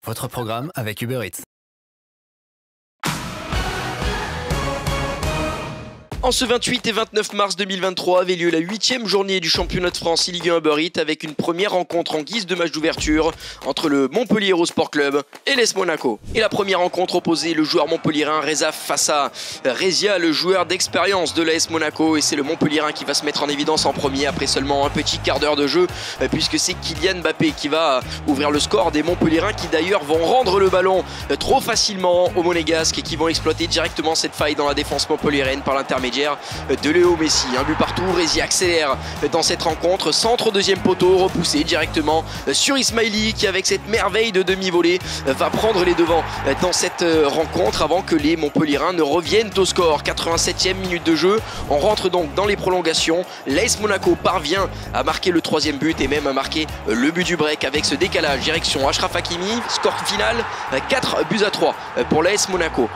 Votre programme avec Uber Eats. En ce 28 et 29 mars 2023 avait lieu la 8e journée du championnat de France Ligue 1 Uber Eats avec une première rencontre en guise de match d'ouverture entre le Montpellier Hérault Sport Club et l'AS Monaco. Et la première rencontre opposait le joueur montpelliérain Reza face à Rezia, le joueur d'expérience de l'AS Monaco, et c'est le Montpelliérain qui va se mettre en évidence en premier après seulement un petit quart d'heure de jeu, puisque c'est Kylian Mbappé qui va ouvrir le score des Montpelliérains qui d'ailleurs vont rendre le ballon trop facilement aux Monégasques et qui vont exploiter directement cette faille dans la défense montpelliéraine par l'intermédiaire de Léo Messi. Un but partout, Rézi accélère dans cette rencontre, centre au deuxième poteau, repoussé directement sur Ismaili qui avec cette merveille de demi-volée va prendre les devants dans cette rencontre avant que les Montpelliérains ne reviennent au score. 87e minute de jeu, on rentre donc dans les prolongations. L'AS Monaco parvient à marquer le troisième but et même à marquer le but du break avec ce décalage direction Achraf Hakimi. Score final 4-3 pour l'AS Monaco.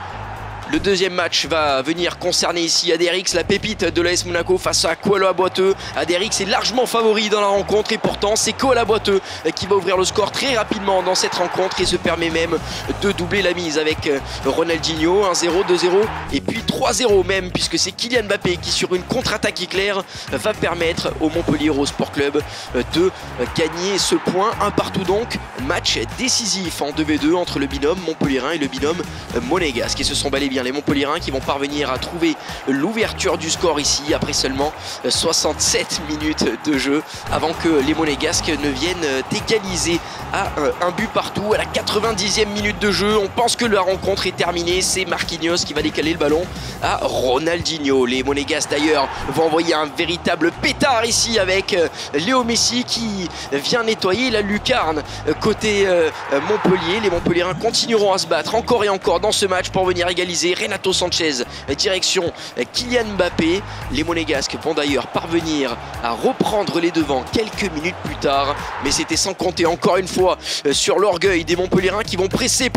Le deuxième match va venir concerner ici Aderix, la pépite de l'AS Monaco face à Koala Boiteux. Aderix est largement favori dans la rencontre et pourtant c'est Koala Boiteux qui va ouvrir le score très rapidement dans cette rencontre et se permet même de doubler la mise avec Ronaldinho. 1-0, 2-0 et puis 3-0 même, puisque c'est Kylian Mbappé qui sur une contre-attaque éclair va permettre au Montpellier Hérault Sport Club de gagner ce point. Un partout donc, match décisif en 2v2 entre le binôme montpelliérain et le binôme monégasque, et ce sont bel et bien les Montpelliérains qui vont parvenir à trouver l'ouverture du score ici après seulement 67 minutes de jeu avant que les Monégasques ne viennent égaliser à un but partout. À la 90e minute de jeu, on pense que la rencontre est terminée, c'est Marquinhos qui va décaler le ballon à Ronaldinho. Les Monégasques d'ailleurs vont envoyer un véritable pétard ici avec Léo Messi qui vient nettoyer la lucarne côté Montpellier. Les Montpelliérains continueront à se battre encore et encore dans ce match pour venir égaliser. Renato Sanchez, direction Kylian Mbappé. Les Monégasques vont d'ailleurs parvenir à reprendre les devants quelques minutes plus tard, mais c'était sans compter encore une fois sur l'orgueil des Montpelliérains qui vont presser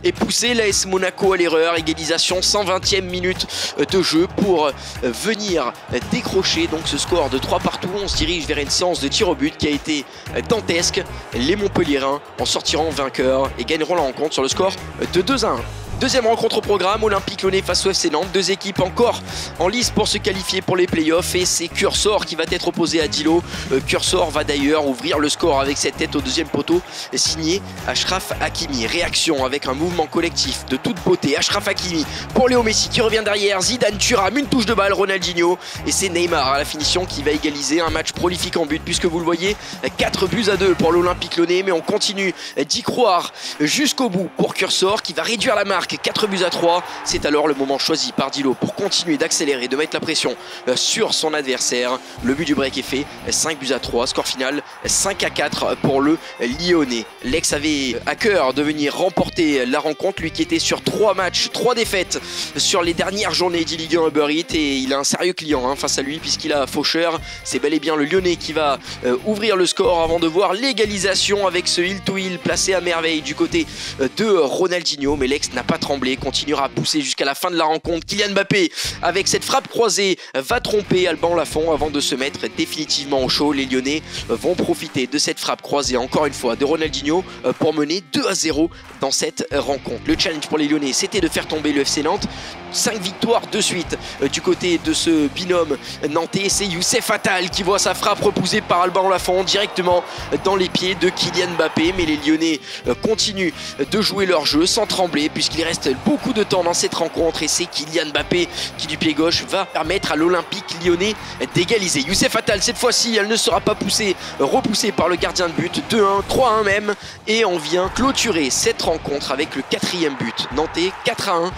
et pousser l'AS Monaco à l'erreur. Égalisation, 120e minute de jeu pour venir décrocher donc ce score de 3 partout. On se dirige vers une séance de tir au but qui a été dantesque. Les Montpelliérains en sortiront vainqueurs et gagneront la rencontre sur le score de 2-1. Deuxième rencontre au programme, Olympique Lyonnais face au FC Nantes. Deux équipes encore en lice pour se qualifier pour les playoffs et c'est Cursor qui va être opposé à Dilo. Cursor va d'ailleurs ouvrir le score avec cette tête au deuxième poteau signé Achraf Hakimi. Réaction avec un mouvement collectif de toute beauté. Achraf Hakimi pour Léo Messi qui revient derrière. Zidane Thuram, une touche de balle, Ronaldinho, et c'est Neymar à la finition qui va égaliser. Un match prolifique en but puisque vous le voyez, 4-2 pour l'Olympique Lyonnais, mais on continue d'y croire jusqu'au bout pour Cursor qui va réduire la marque. 4-3, c'est alors le moment choisi par Dilo pour continuer d'accélérer, de mettre la pression sur son adversaire. Le but du break est fait, 5-3, score final 5-4 pour le Lyonnais. L'ex avait à cœur de venir remporter la rencontre, lui qui était sur 3 matchs, 3 défaites sur les dernières journées de Ligue 1 Uber Eats, et il a un sérieux client face à lui puisqu'il a Faucheur. C'est bel et bien le Lyonnais qui va ouvrir le score avant de voir l'égalisation avec ce heel-to-heel placé à merveille du côté de Ronaldinho, mais l'ex n'a pas tremblé, continuera à pousser jusqu'à la fin de la rencontre. Kylian Mbappé avec cette frappe croisée va tromper Alban Lafont avant de se mettre définitivement au chaud. Les Lyonnais vont profiter de cette frappe croisée encore une fois de Ronaldinho pour mener 2-0 dans cette rencontre. Le challenge pour les Lyonnais, c'était de faire tomber le FC Nantes. 5 victoires de suite du côté de ce binôme nantais. C'est Youssef Attal qui voit sa frappe repoussée par Alban Lafont directement dans les pieds de Kylian Mbappé, mais les Lyonnais continuent de jouer leur jeu sans trembler puisqu'il reste beaucoup de temps dans cette rencontre et c'est Kylian Mbappé qui du pied gauche va permettre à l'Olympique Lyonnais d'égaliser. Youssef Attal, cette fois-ci elle ne sera pas repoussée par le gardien de but. 2-1, 3-1 même, et on vient clôturer cette rencontre avec le 4e but nantais. 4-1,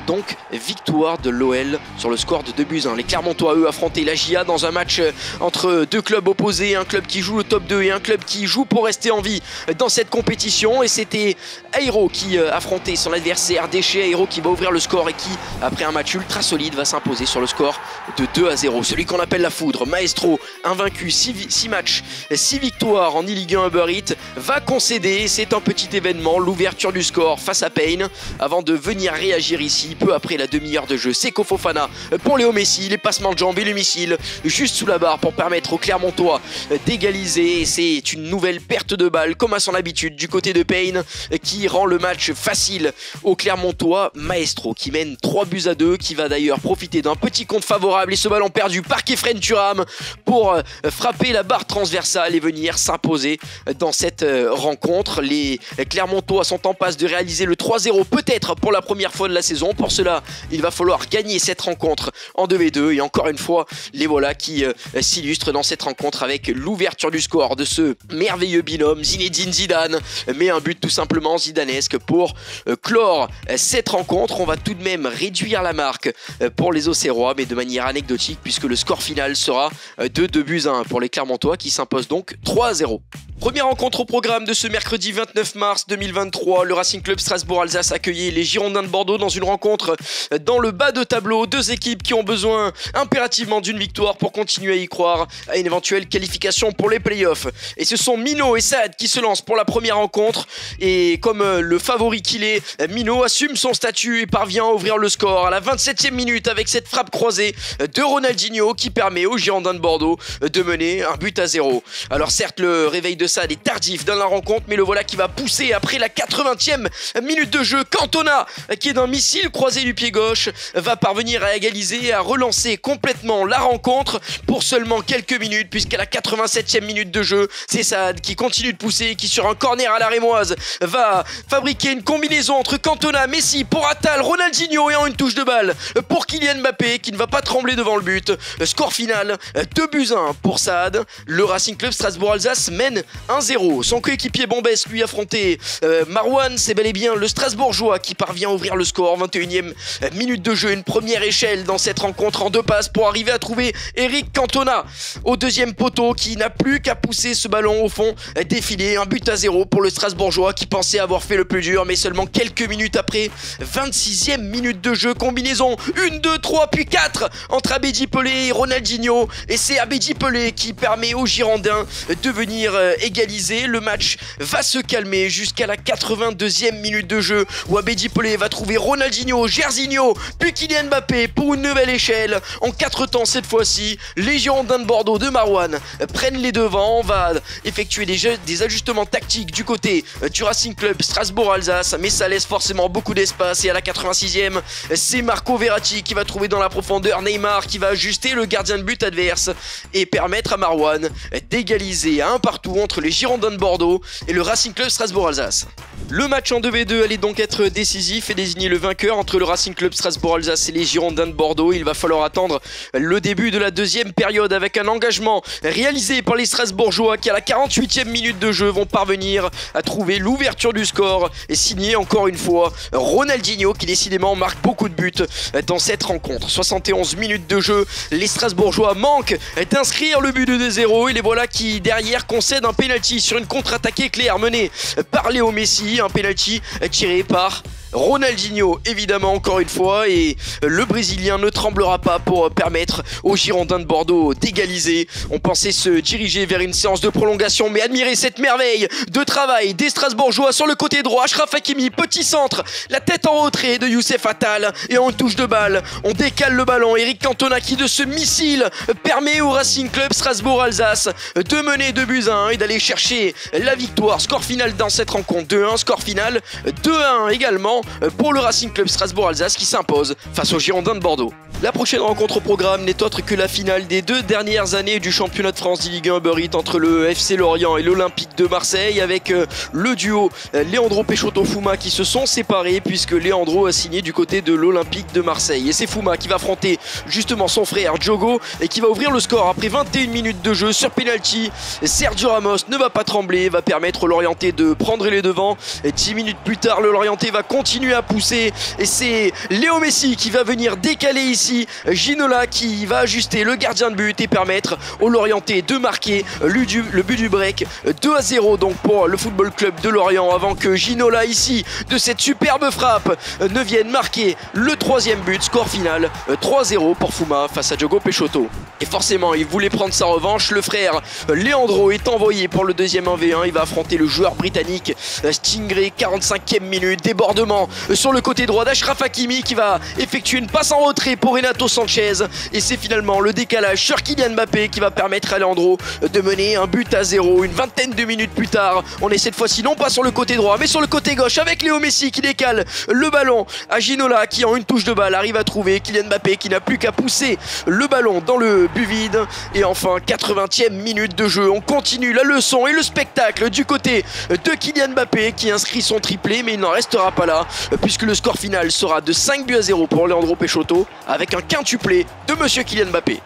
donc victoire de l'OL sur le score de 2-1. Les Clermontois eux affrontaient la GIA dans un match entre deux clubs opposés, un club qui joue le top 2 et un club qui joue pour rester en vie dans cette compétition, et c'était Airo qui affrontait son adversaire derrière Déchet, Héros qui va ouvrir le score et qui, après un match ultra solide, va s'imposer sur le score de 2-0. Celui qu'on appelle la foudre, Maestro, invaincu, 6 matchs, 6 victoires en e-Ligue 1 Uber Eats, va concéder, c'est un petit événement, l'ouverture du score face à Payne, avant de venir réagir ici, peu après la demi-heure de jeu. Seko Fofana pour Léo Messi, les passements de jambes et le missile juste sous la barre pour permettre aux Clermontois d'égaliser. C'est une nouvelle perte de balle, comme à son habitude, du côté de Payne, qui rend le match facile aux Clermontois. Maestro qui mène 3-2, qui va d'ailleurs profiter d'un petit compte favorable et ce ballon perdu par Kefren Turam pour frapper la barre transversale et venir s'imposer dans cette rencontre. Les Clermontois sont en passe de réaliser le 3-0, peut-être pour la première fois de la saison. Pour cela, il va falloir gagner cette rencontre en 2v2 et encore une fois, les voilà qui s'illustrent dans cette rencontre avec l'ouverture du score de ce merveilleux binôme. Zinedine Zidane met un but tout simplement zidanesque pour clore cette rencontre. On va tout de même réduire la marque pour les Auxerrois, mais de manière anecdotique puisque le score final sera de 2-1 pour les Clermontois qui s'imposent donc 3-0. Première rencontre au programme de ce mercredi 29 mars 2023, le Racing Club Strasbourg-Alsace accueillait les Girondins de Bordeaux dans une rencontre dans le bas de tableau. Deux équipes qui ont besoin impérativement d'une victoire pour continuer à y croire à une éventuelle qualification pour les playoffs. Et ce sont Mino et Saad qui se lancent pour la première rencontre. Et comme le favori qu'il est, Mino assume son statut et parvient à ouvrir le score à la 27e minute avec cette frappe croisée de Ronaldinho qui permet aux Girondins de Bordeaux de mener 1-0. Alors certes, le réveil de Saad est tardif dans la rencontre, mais le voilà qui va pousser après la 80e minute de jeu. Cantona, qui est d'un missile croisé du pied gauche, va parvenir à égaliser et à relancer complètement la rencontre pour seulement quelques minutes, puisqu'à la 87e minute de jeu, c'est Saad qui continue de pousser, qui sur un corner à la rémoise va fabriquer une combinaison entre Cantona, Messi pour Attal, Ronaldinho et en une touche de balle pour Kylian Mbappé qui ne va pas trembler devant le but. Score final 2-1 pour Saad. Le Racing Club Strasbourg-Alsace mène 1-0. Son coéquipier Bombès lui affrontait Marouane, c'est bel et bien le Strasbourgeois qui parvient à ouvrir le score. 21e minute de jeu, une première échelle dans cette rencontre en 2 passes pour arriver à trouver Eric Cantona au deuxième poteau qui n'a plus qu'à pousser ce ballon au fond, défiler 1-0 pour le Strasbourgeois qui pensait avoir fait le plus dur, mais seulement quelques minutes après. 26e minute de jeu, combinaison 1, 2, 3 puis 4 entre Abedi Pelé et Ronaldinho, et c'est Abedi Pelé qui permet aux Girondins de venir égaliser. Le match va se calmer jusqu'à la 82e minute de jeu où Abedi Pelé va trouver Ronaldinho, Jairzinho puis Kylian Mbappé pour une nouvelle échelle. En 4 temps cette fois-ci, les Girondins de Bordeaux de Marouane prennent les devants. On va effectuer des ajustements tactiques du côté du Racing Club Strasbourg-Alsace, mais ça laisse forcément beaucoup d'espace et à la 86e, c'est Marco Verratti qui va trouver dans la profondeur Neymar qui va ajuster le gardien de but adverse et permettre à Marouane d'égaliser à 1 partout entre les Girondins de Bordeaux et le Racing Club Strasbourg-Alsace. Le match en 2v2 allait donc être décisif et désigner le vainqueur entre le Racing Club Strasbourg-Alsace et les Girondins de Bordeaux. Il va falloir attendre le début de la deuxième période avec un engagement réalisé par les Strasbourgeois qui à la 48e minute de jeu vont parvenir à trouver l'ouverture du score et signer encore une fois Ronaldinho qui décidément marque beaucoup de buts dans cette rencontre. 71 minutes de jeu, les Strasbourgeois manquent d'inscrire le but de 2-0 et les voilà qui derrière concèdent un pénalty sur une contre-attaque éclair menée par Léo Messi, un pénalty tiré par Ronaldinho évidemment encore une fois, et le Brésilien ne tremblera pas pour permettre aux Girondins de Bordeaux d'égaliser. On pensait se diriger vers une séance de prolongation, mais admirez cette merveille de travail des Strasbourgeois sur le côté droit. Achraf Hakimi, petit centre, la tête en retrait de Youssef Attal et en touche de balle on décale le ballon. Eric Cantona qui de ce missile permet au Racing Club Strasbourg-Alsace de mener 2-1 et d'aller chercher la victoire. Score final dans cette rencontre 2-1, score final 2-1 également pour le Racing Club Strasbourg-Alsace qui s'impose face aux Girondins de Bordeaux. La prochaine rencontre au programme n'est autre que la finale des 2 dernières années du championnat de France d'e-Ligue 1 Uber Eats entre le FC Lorient et l'Olympique de Marseille, avec le duo Leandro Peixoto-Fuma qui se sont séparés puisque Leandro a signé du côté de l'Olympique de Marseille. Et c'est Fuma qui va affronter justement son frère Diogo et qui va ouvrir le score après 21 minutes de jeu sur penalty. Sergio Ramos ne va pas trembler, va permettre au Lorientais de prendre les devants. Et 10 minutes plus tard, le Lorientais va continuer à pousser et c'est Léo Messi qui va venir décaler ici ici Ginola qui va ajuster le gardien de but et permettre au Lorientais de marquer le but du break. 2-0 donc pour le Football Club de Lorient avant que Ginola ici de cette superbe frappe ne vienne marquer le troisième but. Score final 3-0 pour Fuma face à Diogo Peixoto. Et forcément il voulait prendre sa revanche. Le frère Leandro est envoyé pour le deuxième 1v1. Il va affronter le joueur britannique Stingray. 45e minute, débordement sur le côté droit d'Achraf Hakimi qui va effectuer une passe en retrait pour Renato Sanchez. Et c'est finalement le décalage sur Kylian Mbappé qui va permettre à Leandro de mener un but à 0. Une vingtaine de minutes plus tard, on est cette fois-ci non pas sur le côté droit mais sur le côté gauche avec Léo Messi qui décale le ballon à Ginola qui en une touche de balle arrive à trouver Kylian Mbappé qui n'a plus qu'à pousser le ballon dans le but vide. Et enfin 80e minute de jeu, on continue la leçon et le spectacle du côté de Kylian Mbappé qui inscrit son triplé, mais il n'en restera pas là puisque le score final sera de 5-0 pour Leandro Peixoto avec un quintuplé de monsieur Kylian Mbappé.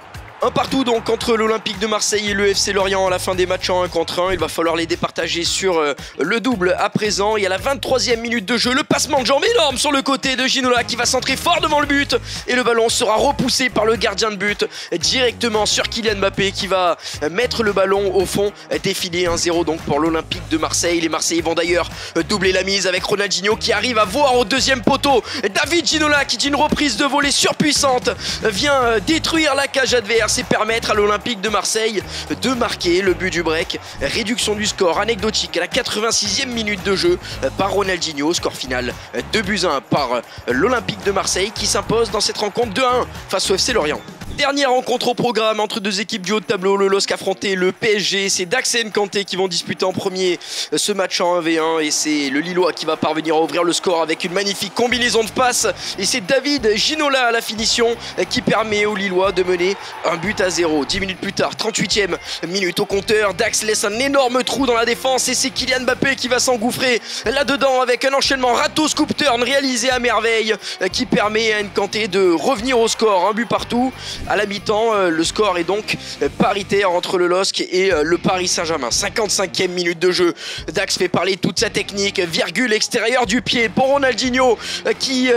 Un partout donc entre l'Olympique de Marseille et le FC Lorient à la fin des matchs en 1 contre 1. Il va falloir les départager sur le double à présent. Et à la 23e minute de jeu, le passement de jambes énorme sur le côté de Ginola qui va centrer fort devant le but. Et le ballon sera repoussé par le gardien de but directement sur Kylian Mbappé qui va mettre le ballon au fond. Défilé 1-0 donc pour l'Olympique de Marseille. Les Marseillais vont d'ailleurs doubler la mise avec Ronaldinho qui arrive à voir au deuxième poteau David Ginola qui d'une reprise de volée surpuissante vient détruire la cage adverse et permettre à l'Olympique de Marseille de marquer le but du break. Réduction du score anecdotique à la 86e minute de jeu par Ronaldinho. Score final 2-1 par l'Olympique de Marseille qui s'impose dans cette rencontre 2-1 face au FC Lorient. Dernière rencontre au programme entre deux équipes du haut de tableau, le LOSC affrontait le PSG. C'est Dax et Nkanté qui vont disputer en premier ce match en 1v1 et c'est le Lillois qui va parvenir à ouvrir le score avec une magnifique combinaison de passes et c'est David Ginola à la finition qui permet aux Lillois de mener un but à 0. 10 minutes plus tard, 38e minute au compteur, Dax laisse un énorme trou dans la défense et c'est Kylian Mbappé qui va s'engouffrer là-dedans avec un enchaînement râteau scoop turn réalisé à merveille qui permet à Nkanté de revenir au score, un but partout. À la mi-temps, le score est donc paritaire entre le LOSC et le Paris Saint-Germain. 55e minute de jeu. Dax fait parler toute sa technique. Virgule extérieure du pied pour Ronaldinho qui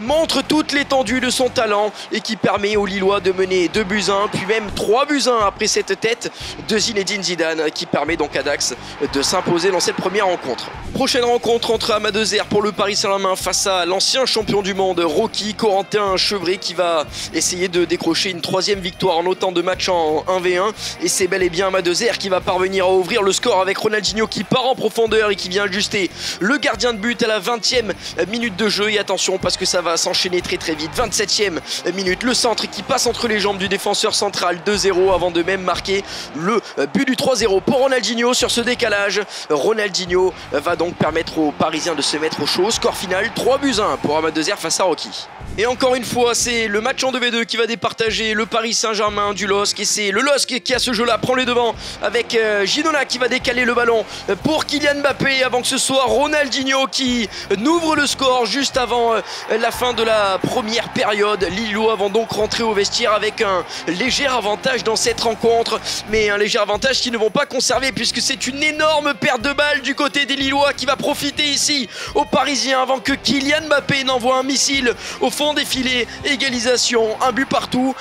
montre toute l'étendue de son talent et qui permet aux Lillois de mener 2-1, puis même 3-1 après cette tête de Zinedine Zidane qui permet donc à Dax de s'imposer dans cette première rencontre. Prochaine rencontre entre Amadezer pour le Paris Saint-Germain face à l'ancien champion du monde Rocky Corentin Chevret qui va essayer de décrocher une troisième victoire en autant de matchs en 1v1 et c'est bel et bien Amadezer qui va parvenir à ouvrir le score avec Ronaldinho qui part en profondeur et qui vient ajuster le gardien de but à la 20e minute de jeu. Et attention parce que ça va s'enchaîner très vite. 27e minute, le centre qui passe entre les jambes du défenseur central. 2-0 avant de même marquer le but du 3-0 pour Ronaldinho sur ce décalage. Ronaldinho va donc permettre aux Parisiens de se mettre au chaud. Score final 3-1 pour Amadezer face à Rocky. Et encore une fois, c'est le match en 2v2 qui va départager le Paris Saint-Germain du LOSC. Et c'est le LOSC qui, à ce jeu-là, prend les devants avec Ginola qui va décaler le ballon pour Kylian Mbappé avant que ce soit Ronaldinho qui n'ouvre le score juste avant la fin de la première période. Les Lillois vont donc rentrer au vestiaire avec un léger avantage dans cette rencontre. Mais un léger avantage qu'ils ne vont pas conserver puisque c'est une énorme perte de balle du côté des Lillois qui va profiter ici aux Parisiens avant que Kylian Mbappé n'envoie un missile au fond des filets. Égalisation, un but partout,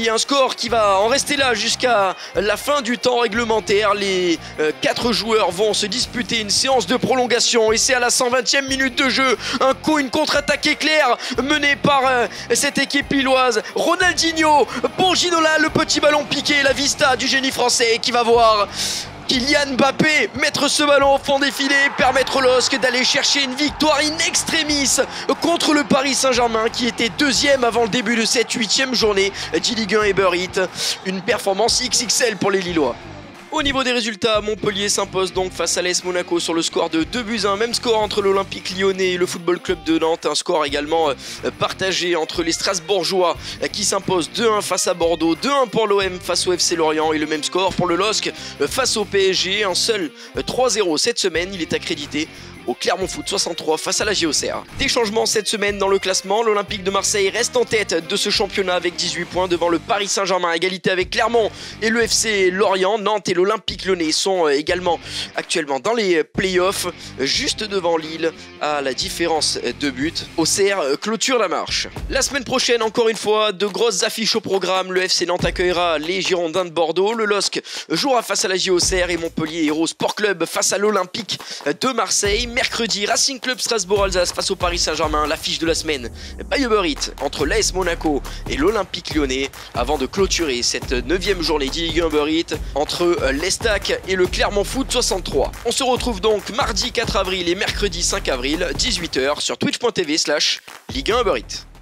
un score qui va en rester là jusqu'à la fin du temps réglementaire. Les 4 joueurs vont se disputer une séance de prolongation et c'est à la 120e minute de jeu une contre-attaque éclair menée par cette équipe lilloise. Ronaldinho pour Ginola, le petit ballon piqué, la vista du génie français qui va voir Kylian Mbappé mettre ce ballon au fond des filets, permettre au LOSC d'aller chercher une victoire in extremis contre le Paris Saint-Germain qui était deuxième avant le début de cette 8e journée de Ligue 1 Uber Eats. Une performance XXL pour les Lillois. Au niveau des résultats, Montpellier s'impose donc face à l'AS Monaco sur le score de 2-1. Même score entre l'Olympique Lyonnais et le Football Club de Nantes. Un score également partagé entre les Strasbourgeois qui s'imposent 2-1 face à Bordeaux. 2-1 pour l'OM face au FC Lorient. Et le même score pour le LOSC face au PSG. Un seul 3-0 cette semaine. Il est accrédité au Clermont Foot 63 face à la JOCR. Des changements cette semaine dans le classement, l'Olympique de Marseille reste en tête de ce championnat avec 18 points devant le Paris Saint-Germain à égalité avec Clermont et le FC Lorient. Nantes et l'Olympique Lyonnais sont également actuellement dans les playoffs, juste devant Lille à la différence de but. Auxerre clôture la marche. La semaine prochaine, encore une fois, de grosses affiches au programme. Le FC Nantes accueillera les Girondins de Bordeaux, le LOSC jouera face à la JOCR et Montpellier Hérault Sport Club face à l'Olympique de Marseille. Mercredi, Racing Club Strasbourg-Alsace face au Paris Saint-Germain. L'affiche de la semaine, by Uber Eats entre l'AS Monaco et l'Olympique Lyonnais avant de clôturer cette 9e journée de Ligue 1 Uber Eats entre l'Estac et le Clermont Foot 63. On se retrouve donc mardi 4 avril et mercredi 5 avril 18h sur twitch.tv/Ligue 1 Uber Eats.